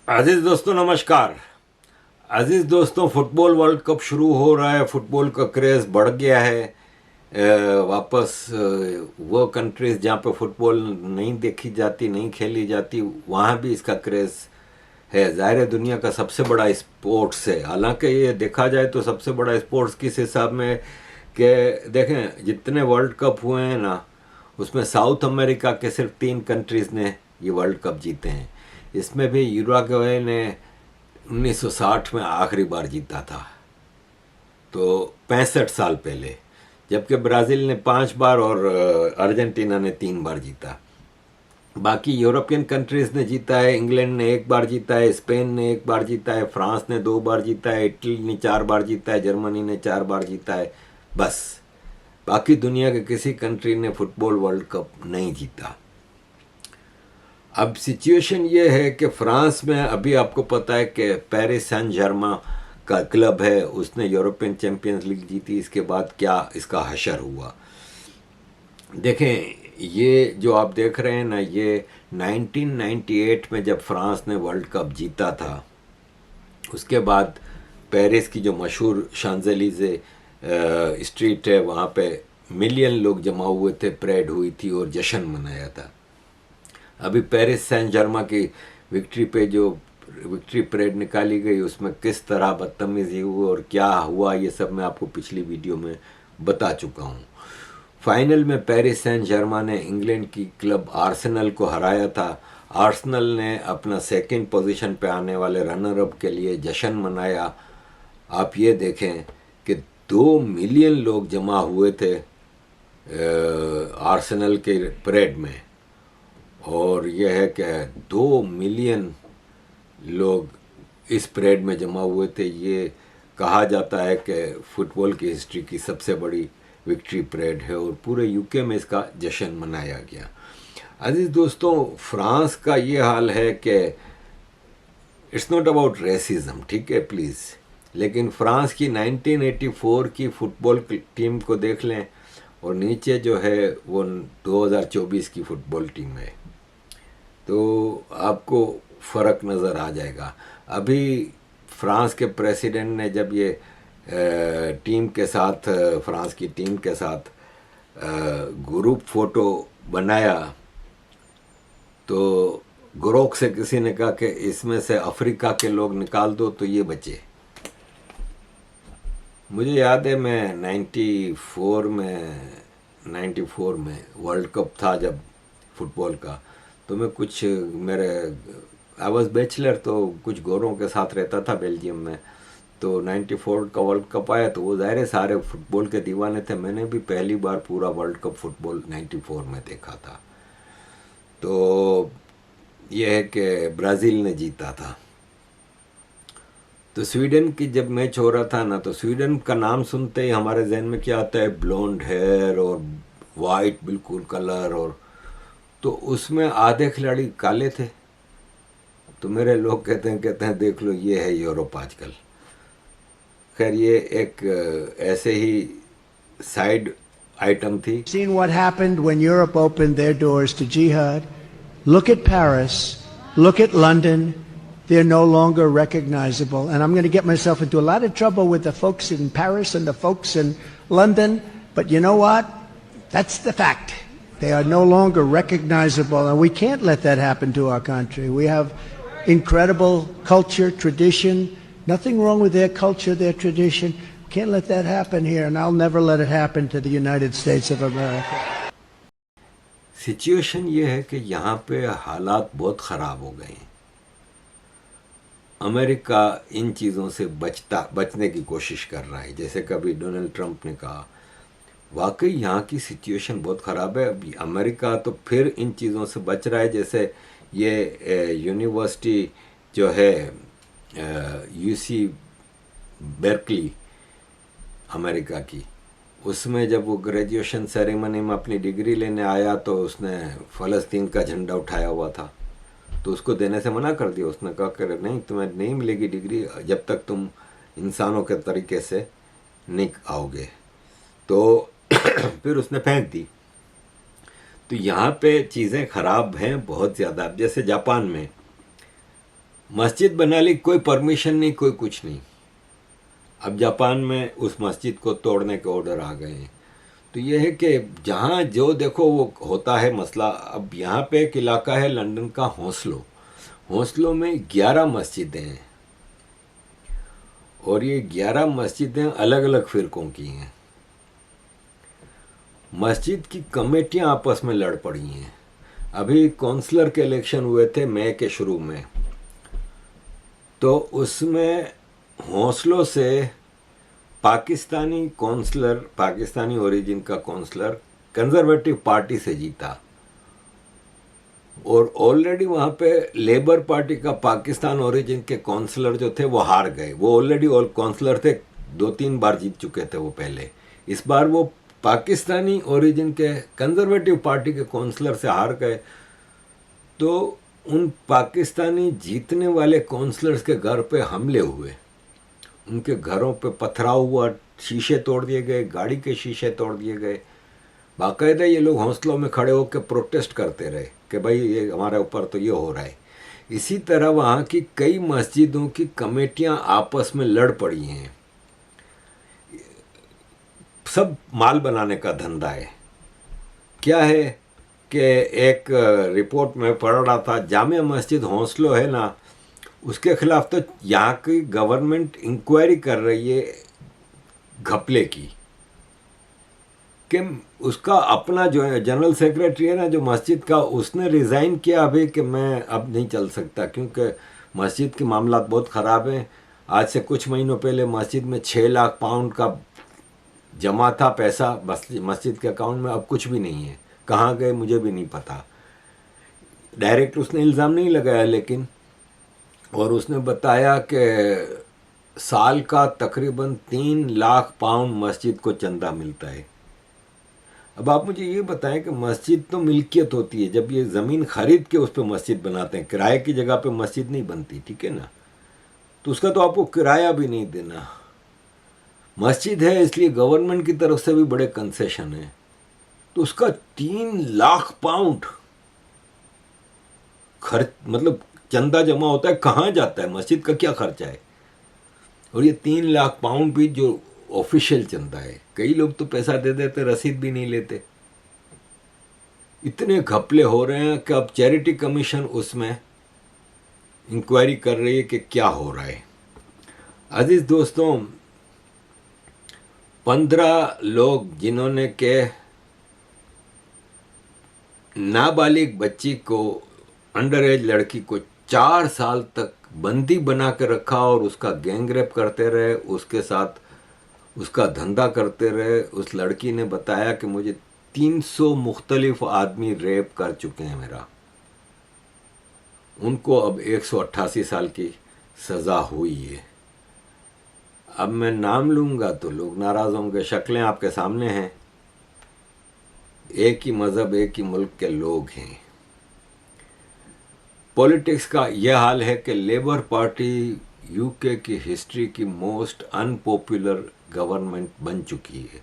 अजीज दोस्तों नमस्कार। अजीज दोस्तों, फुटबॉल वर्ल्ड कप शुरू हो रहा है। फुटबॉल का क्रेज़ बढ़ गया है। वापस वो कंट्रीज जहाँ पे फुटबॉल नहीं देखी जाती, नहीं खेली जाती, वहाँ भी इसका क्रेज़ है। ज़ाहिर है दुनिया का सबसे बड़ा स्पोर्ट्स है। हालांकि ये देखा जाए तो सबसे बड़ा स्पोर्ट्स किस हिसाब में कि देखें, जितने वर्ल्ड कप हुए हैं ना, उसमें साउथ अमेरिका के सिर्फ 3 कंट्रीज़ ने ये वर्ल्ड कप जीते हैं। इसमें भी यूरुग्वे ने 1960 में आखिरी बार जीता था, तो 65 साल पहले। जबकि ब्राज़ील ने 5 बार और अर्जेंटीना ने 3 बार जीता। बाकी यूरोपियन कंट्रीज़ ने जीता है। इंग्लैंड ने 1 बार जीता है, स्पेन ने 1 बार जीता है, फ्रांस ने 2 बार जीता है, इटली ने 4 बार जीता है, जर्मनी ने 4 बार जीता है। बस बाकी दुनिया के किसी कंट्री ने फुटबॉल वर्ल्ड कप नहीं जीता। अब सिचुएशन ये है कि फ्रांस में अभी आपको पता है कि पेरिस सैन जर्मा का क्लब है, उसने यूरोपियन चैम्पियंस लीग जीती। इसके बाद क्या इसका हशर हुआ। देखें, ये जो आप देख रहे हैं ना, ये 1998 में जब फ्रांस ने वर्ल्ड कप जीता था, उसके बाद पेरिस की जो मशहूर शांजेलीज़े स्ट्रीट है, वहाँ पे मिलियन लोग जमा हुए थे, परेड हुई थी और जश्न मनाया था। अभी पेरिस सैन जर्मा की विक्ट्री पे जो विक्ट्री परेड निकाली गई, उसमें किस तरह बदतमीजी हुई और क्या हुआ, ये सब मैं आपको पिछली वीडियो में बता चुका हूँ। फाइनल में पेरिस सैन जर्मा ने इंग्लैंड की क्लब आर्सेनल को हराया था। आर्सेनल ने अपना सेकंड पोजीशन पे आने वाले रनर अप के लिए जश्न मनाया। आप ये देखें कि 2 मिलियन लोग जमा हुए थे आर्सेनल के परेड में, और यह है कि 2 मिलियन लोग इस परेड में जमा हुए थे। ये कहा जाता है कि फुटबॉल की हिस्ट्री की सबसे बड़ी विक्ट्री परेड है, और पूरे यूके में इसका जश्न मनाया गया। अजीज दोस्तों, फ्रांस का ये हाल है कि इट्स नॉट अबाउट रेसिज्म, ठीक है प्लीज़, लेकिन फ्रांस की 1984 की फुटबॉल टीम को देख लें, और नीचे जो है वो 2024 की फुटबॉल टीम है, तो आपको फ़र्क नज़र आ जाएगा। अभी फ्रांस के प्रेसिडेंट ने जब ये टीम के साथ, फ्रांस की टीम के साथ ग्रुप फ़ोटो बनाया, तो ग्रोक से किसी ने कहा कि इसमें से अफ्रीका के लोग निकाल दो तो ये बचे। मुझे याद है मैं 94 में वर्ल्ड कप था जब फुटबॉल का, तो मैं कुछ मेरे आई वॉज बैचलर, तो कुछ गोरों के साथ रहता था बेल्जियम में। तो 94 का वर्ल्ड कप आया, तो वो ज़ाहिर है सारे फुटबॉल के दीवाने थे। मैंने भी पहली बार पूरा वर्ल्ड कप फुटबॉल 94 में देखा था। तो ये है कि ब्राज़ील ने जीता था। तो स्वीडन की जब मैच हो रहा था ना, तो स्वीडन का नाम सुनते ही हमारे जहन में क्या आता है, ब्लोंड हेयर और वाइट बिल्कुल कलर, और तो उसमें आधे खिलाड़ी काले थे। तो मेरे लोग कहते हैं देख लो, ये है यूरोप आजकल। खैर, ये एक ऐसे ही साइड आइटम थी। Seen what happened when Europe opened their doors to jihad. Look at Paris. Look at London. They're no longer recognizable. And I'm going to get myself into a lot of trouble with the folks in Paris and the folks in London. But you know what? That's the fact. They are no longer recognizable. And we can't let that happen to our country. We have incredible culture, tradition. Nothing wrong with their culture, their tradition. Can't let that happen here, and I'll never let it happen to the United States of America. Situation ये है कि यहाँ पे हालात बहुत ख़राब हो गए हैं। अमेरिका इन चीज़ों से बचने की कोशिश कर रहा है, जैसे कभी डोनाल्ड ट्रंप ने कहा। वाकई यहाँ की सिचुएशन बहुत ख़राब है। अभी अमेरिका तो फिर इन चीज़ों से बच रहा है। जैसे ये यूनिवर्सिटी जो है यूसी बर्कली अमेरिका की, उसमें जब वो ग्रेजुएशन सेरेमनी में अपनी डिग्री लेने आया, तो उसने फ़लस्तीन का झंडा उठाया हुआ था, तो उसको देने से मना कर दिया। उसने कहा कि नहीं, तुम्हें नहीं मिलेगी डिग्री जब तक तुम इंसानों के तरीके से नहीं आओगे। तो फिर उसने फेंक दी। तो यहाँ पे चीज़ें ख़राब हैं बहुत ज़्यादा। जैसे जापान में मस्जिद बना ली, कोई परमिशन नहीं, कोई कुछ नहीं। अब जापान में उस मस्जिद को तोड़ने के ऑर्डर आ गए हैं। तो ये है कि जहाँ जो देखो वो होता है मसला। अब यहाँ पे एक इलाका है लंदन का हौसलो, हौसलों में 11 मस्जिदें हैं और ये 11 मस्जिदें अलग अलग फ़िरकों की हैं। मस्जिद की कमेटियाँ आपस में लड़ पड़ी हैं। अभी काउंसलर के इलेक्शन हुए थे मई के शुरू में, तो उसमें हौसलों से पाकिस्तानी काउंसलर, पाकिस्तानी ओरिजिन का काउंसलर कंजर्वेटिव पार्टी से जीता और ऑलरेडी वहाँ पे लेबर पार्टी का पाकिस्तान ओरिजिन के काउंसलर जो थे वो हार गए। वो ऑलरेडी काउंसलर थे, 2-3 बार जीत चुके थे वो पहले। इस बार वो पाकिस्तानी ओरिजिन के कंजर्वेटिव पार्टी के काउंसलर से हार गए। तो उन पाकिस्तानी जीतने वाले काउंसलर्स के घर पे हमले हुए, उनके घरों पे पथराव हुआ, शीशे तोड़ दिए गए, गाड़ी के शीशे तोड़ दिए गए। बाकायदा ये लोग हौसलों में खड़े होकर प्रोटेस्ट करते रहे कि भाई ये हमारे ऊपर तो ये हो रहा है। इसी तरह वहाँ की कई मस्जिदों की कमेटियाँ आपस में लड़ पड़ी हैं। सब माल बनाने का धंधा है। क्या है कि एक रिपोर्ट में पढ़ रहा था, जामिया मस्जिद हौसलो है ना, उसके खिलाफ तो यहाँ की गवर्नमेंट इंक्वायरी कर रही है घपले की, कि उसका अपना जो है जनरल सेक्रेटरी है ना जो मस्जिद का, उसने रिज़ाइन किया अभी कि मैं अब नहीं चल सकता क्योंकि मस्जिद के मामला बहुत ख़राब हैं। आज से कुछ महीनों पहले मस्जिद में 6 लाख पाउंड का जमा था पैसा मस्जिद के अकाउंट में, अब कुछ भी नहीं है। कहाँ गए मुझे भी नहीं पता। डायरेक्ट उसने इल्ज़ाम नहीं लगाया लेकिन, और उसने बताया कि साल का तकरीबन 3 लाख पाउंड मस्जिद को चंदा मिलता है। अब आप मुझे ये बताएं कि मस्जिद तो मिल्कियत होती है, जब ये ज़मीन खरीद के उस पर मस्जिद बनाते हैं, किराए की जगह पे मस्जिद नहीं बनती, ठीक है ना, तो उसका तो आपको किराया भी नहीं देना। मस्जिद है इसलिए गवर्नमेंट की तरफ से भी बड़े कंसेशन है, तो उसका 3 लाख पाउंड खर्च, मतलब चंदा जमा होता है, कहाँ जाता है, मस्जिद का क्या खर्चा है। और ये 3 लाख पाउंड भी जो ऑफिशियल चंदा है, कई लोग तो पैसा दे देते, रसीद भी नहीं लेते। इतने घपले हो रहे हैं कि अब चैरिटी कमीशन उसमें इंक्वायरी कर रही है कि क्या हो रहा है। अजीज दोस्तों, 15 लोग जिन्होंने के नाबालिग बच्ची को, अंडर एज लड़की को 4 साल तक बंदी बना के रखा और उसका गैंग रेप करते रहे, उसके साथ उसका धंधा करते रहे। उस लड़की ने बताया कि मुझे 300 मुख्तलिफ आदमी रेप कर चुके हैं मेरा। उनको अब 188 साल की सज़ा हुई है। अब मैं नाम लूँगा तो लोग नाराज़ होंगे, शक्लें आपके सामने हैं। एक ही मज़हब, एक ही मुल्क के लोग हैं। पॉलिटिक्स का यह हाल है कि लेबर पार्टी यूके की हिस्ट्री की मोस्ट अनपॉपुलर गवर्नमेंट बन चुकी है।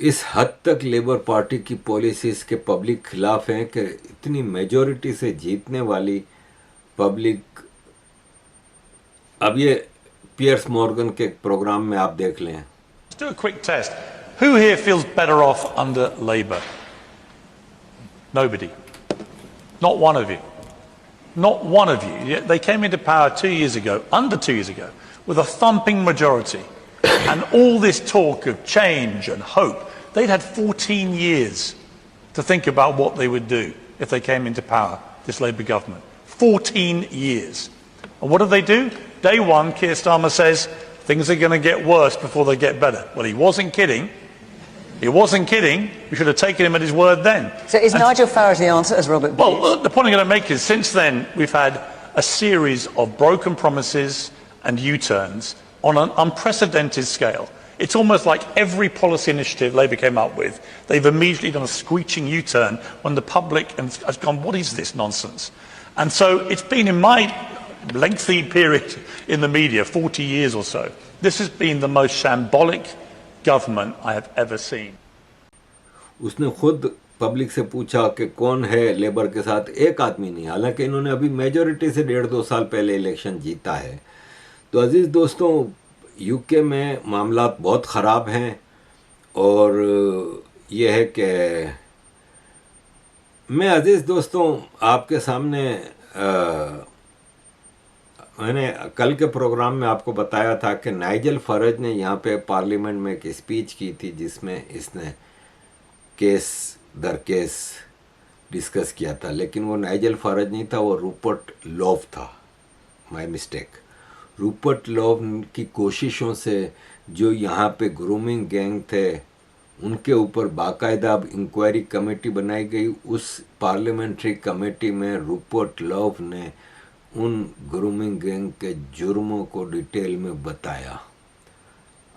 इस हद तक लेबर पार्टी की पॉलिसीज़ के पब्लिक खिलाफ हैं कि इतनी मेजॉरिटी से जीतने वाली पब्लिक, अब ये पियर्स मॉर्गन के प्रोग्राम में आप देख लें। Let's do a quick test. Who here feels better off under Labour? Nobody. Not one of you. Not one of you. Yet they came into power 2 years ago, under 2 years ago, with a thumping majority. And all this talk of change and hope, they'd had 14 years to think about what they would do if they came into power, this Labour government. 14 years. And what did they do? Day one, Keir Starmer says, things are going to get worse before they get better. Well, he wasn't kidding. He wasn't kidding. We should have taken him at his word then. So is Nigel Farage the answer, as Robert believes? Well, the point I'm going to make is, since then, we've had a series of broken promises and U-turns on an unprecedented scale. It's almost like every policy initiative Labour came up with, they've immediately done a screeching U-turn when the public has gone, what is this nonsense? And so it's been, in my lengthy period in the media, 40 years or so, this has been the most shambolic government I have ever seen. उसने खुद public से पूछा कि कौन है labour के साथ, एक आदमी नहीं, हालांकि इन्होंने अभी मेजॉरिटी से 1.5-2 साल पहले इलेक्शन जीता है। तो अजीज़ दोस्तों, यूके में मामला बहुत ख़राब हैं और ये है कि मैं अजीज़ दोस्तों आपके सामने मैंने कल के प्रोग्राम में आपको बताया था कि नाइजल फरज ने यहाँ पे पार्लियामेंट में एक स्पीच की थी जिसमें इसने केस दर केस डिस्कस किया था, लेकिन वो नाइजल फरज नहीं था, वो रूपर्ट लॉव था। My mistake. रूपर्ट लॉव की कोशिशों से जो यहाँ पे ग्रूमिंग गैंग थे उनके ऊपर बाकायदा अब इंक्वायरी कमेटी बनाई गई। उस पार्लियामेंट्री कमेटी में रूपर्ट लॉव ने उन ग्रूमिंग गैंग के जुर्मों को डिटेल में बताया।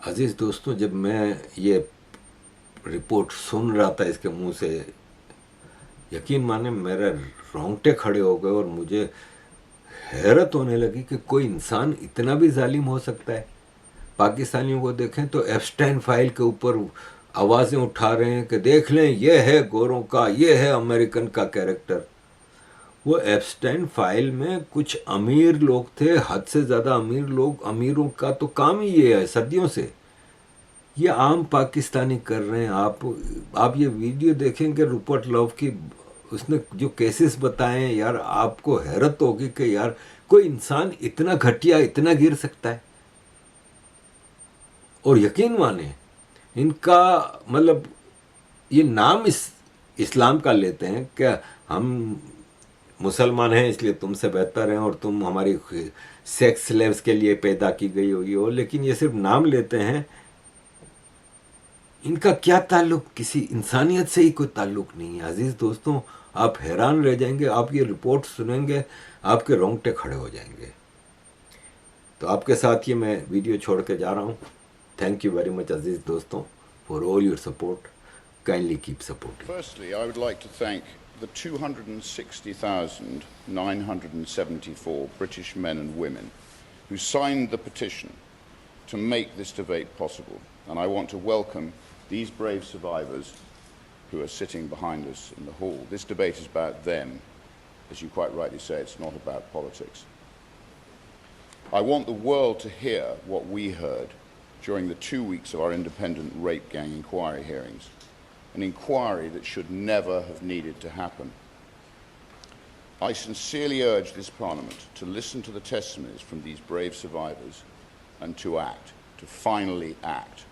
अजीज़ दोस्तों, जब मैं ये रिपोर्ट सुन रहा था इसके मुंह से, यकीन माने मेरे रोंगटे खड़े हो गए और मुझे हैरत होने लगी कि कोई इंसान इतना भी जालिम हो सकता है। पाकिस्तानियों को देखें तो एप्स्टाइन फाइल के ऊपर आवाज़ें उठा रहे हैं कि देख लें ये है गोरों का, ये है अमेरिकन का कैरेक्टर। वो एप्स्टाइन फाइल में कुछ अमीर लोग थे, हद से ज़्यादा अमीर लोग। अमीरों का तो काम ही ये है सदियों से। ये आम पाकिस्तानी कर रहे हैं। आप ये वीडियो देखेंगे रूपर्ट लॉव की, उसने जो केसेस बताए हैं यार, आपको हैरत होगी कि यार कोई इंसान इतना घटिया, इतना गिर सकता है। और यकीन माने इनका मतलब ये नाम इस्लाम का लेते हैं कि हम मुसलमान हैं इसलिए तुमसे बेहतर हैं और तुम हमारी सेक्स स्लेव्स के लिए पैदा की गई होगी हो, लेकिन ये सिर्फ नाम लेते हैं। इनका क्या ताल्लुक, किसी इंसानियत से ही कोई ताल्लुक नहीं है। अजीज़ दोस्तों, आप हैरान रह जाएंगे। आप ये रिपोर्ट सुनेंगे, आपके रोंगटे खड़े हो जाएंगे। तो आपके साथ ये मैं वीडियो छोड़ के जा रहा हूँ। थैंक यू वेरी मच अजीज़ दोस्तों for all your support. Kindly keep supporting. Firstly, I would like to thank the 260,974 British men and women who signed the petition to make this debate possible. And I want to welcome these brave survivors who are sitting behind us in the hall. This debate is about them. As you quite rightly say, it's not about politics. I want the world to hear what we heard during the 2 weeks of our independent rape gang inquiry hearings, an inquiry that should never have needed to happen. I sincerely urge this Parliament to listen to the testimonies from these brave survivors and to act, to finally act.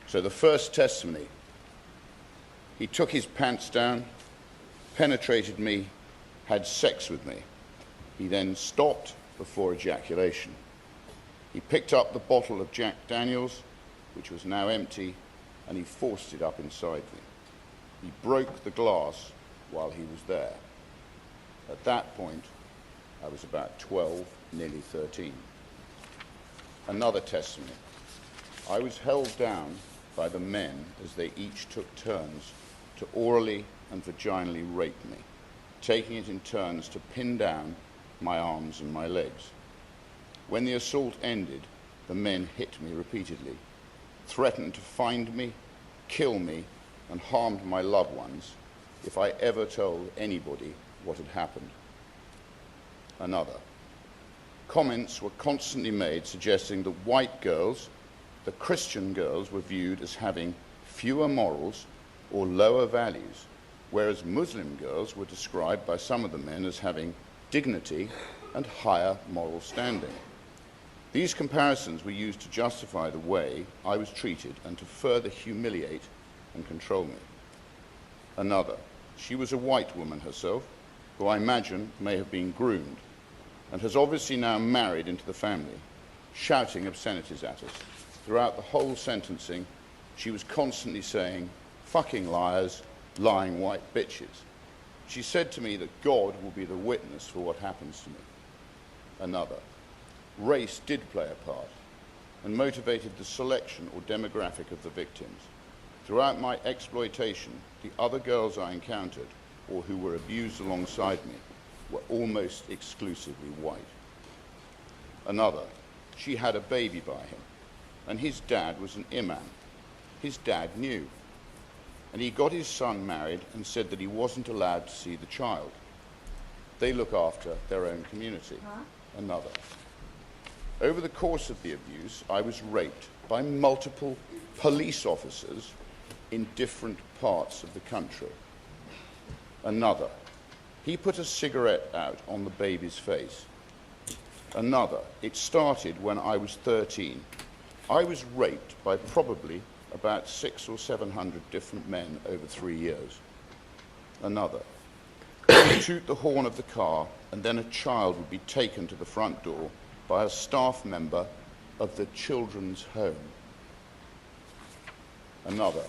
So the first testimony, he took his pants down, penetrated me, had sex with me. He then stopped before ejaculation. He picked up the bottle of Jack Daniels, which was now empty, and he forced it up inside me. He broke the glass while he was there. At that point, I was about 12, nearly 13. Another testimony. I was held down by the men as they each took turns to orally and vaginally rape me, taking it in turns to pin down my arms and my legs. When the assault ended, the men hit me repeatedly, threatened to find me, kill me, and harmed my loved ones if I ever told anybody what had happened. Another. Comments were constantly made suggesting that white girls, the Christian girls, were viewed as having fewer morals or lower values, whereas Muslim girls were described by some of the men as having dignity and higher moral standing. These comparisons were used to justify the way I was treated and to further humiliate and control me. Another. She was a white woman herself, who I imagine may have been groomed, and has obviously now married into the family, shouting obscenities at us. Throughout the whole sentencing, she was constantly saying, "Fucking liars, lying white bitches." She said to me that God will be the witness for what happens to me. Another. Race did play a part and motivated the selection or demographic of the victims. Throughout my exploitation, the other girls I encountered or who were abused alongside me were almost exclusively white. Another. She had a baby by him, and his dad was an imam. His dad knew. and he got his son married and said that he wasn't allowed to see the child. They look after their own community. Another. Over the course of the abuse, I was raped by multiple police officers in different parts of the country. Another. He put a cigarette out on the baby's face. Another. It started when I was 13. I was raped by probably about 600 or 700 different men over 3 years. Another. He would toot the horn of the car, and then a child would be taken to the front door by a staff member of the children's home. Another.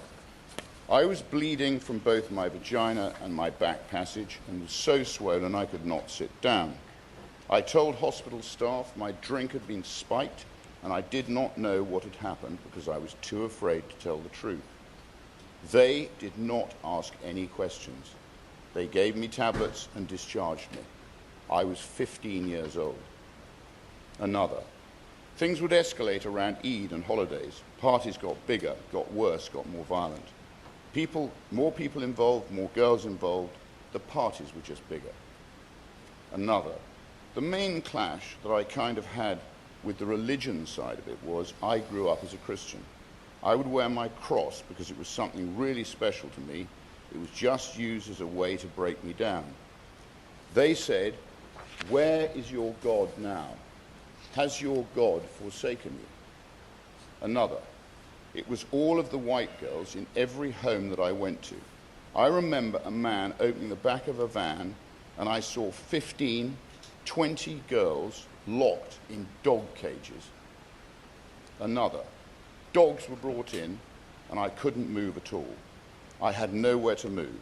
I was bleeding from both my vagina and my back passage and was so swollen I could not sit down. I told hospital staff my drink had been spiked and I did not know what had happened because I was too afraid to tell the truth. They did not ask any questions. They gave me tablets and discharged me. I was 15 years old. Another. Things would escalate around Eid and holidays. Parties got bigger, got worse, got more violent. More people involved, more girls involved. The parties were just bigger. Another. The main clash that I kind of had with the religion side of it was I grew up as a Christian. I would wear my cross because it was something really special to me. It was just used as a way to break me down. They said, "Where is your God now? Has your God forsaken you?" Another. It was all of the white girls in every home that I went to. I remember a man opening the back of a van and I saw 15, 20 girls locked in dog cages. Another. Dogs were brought in and I couldn't move at all. I had nowhere to move.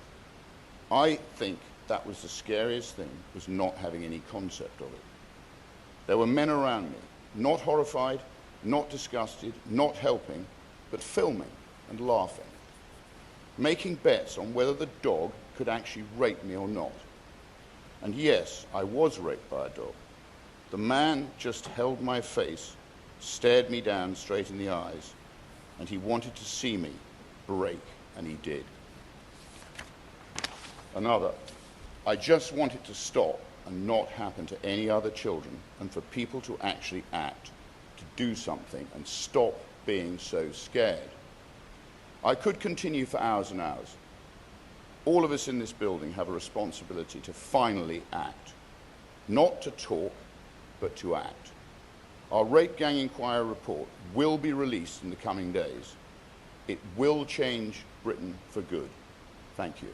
I think that was the scariest thing, was not having any concept of it. There were men around me, not horrified, not disgusted, not helping, but filming and laughing, making bets on whether the dog could actually rape me or not. And yes, I was raped by a dog. The man just held my face, stared me down straight in the eyes, and he wanted to see me break, and he did. Another. I just wanted to stop and not happen to any other children, and for people to actually act, to do something and stop being so scared. I could continue for hours and hours. All of us in this building have a responsibility to finally act. Not to talk, but to act. Our Rape Gang Inquiry report will be released in the coming days. It will change Britain for good. Thank you.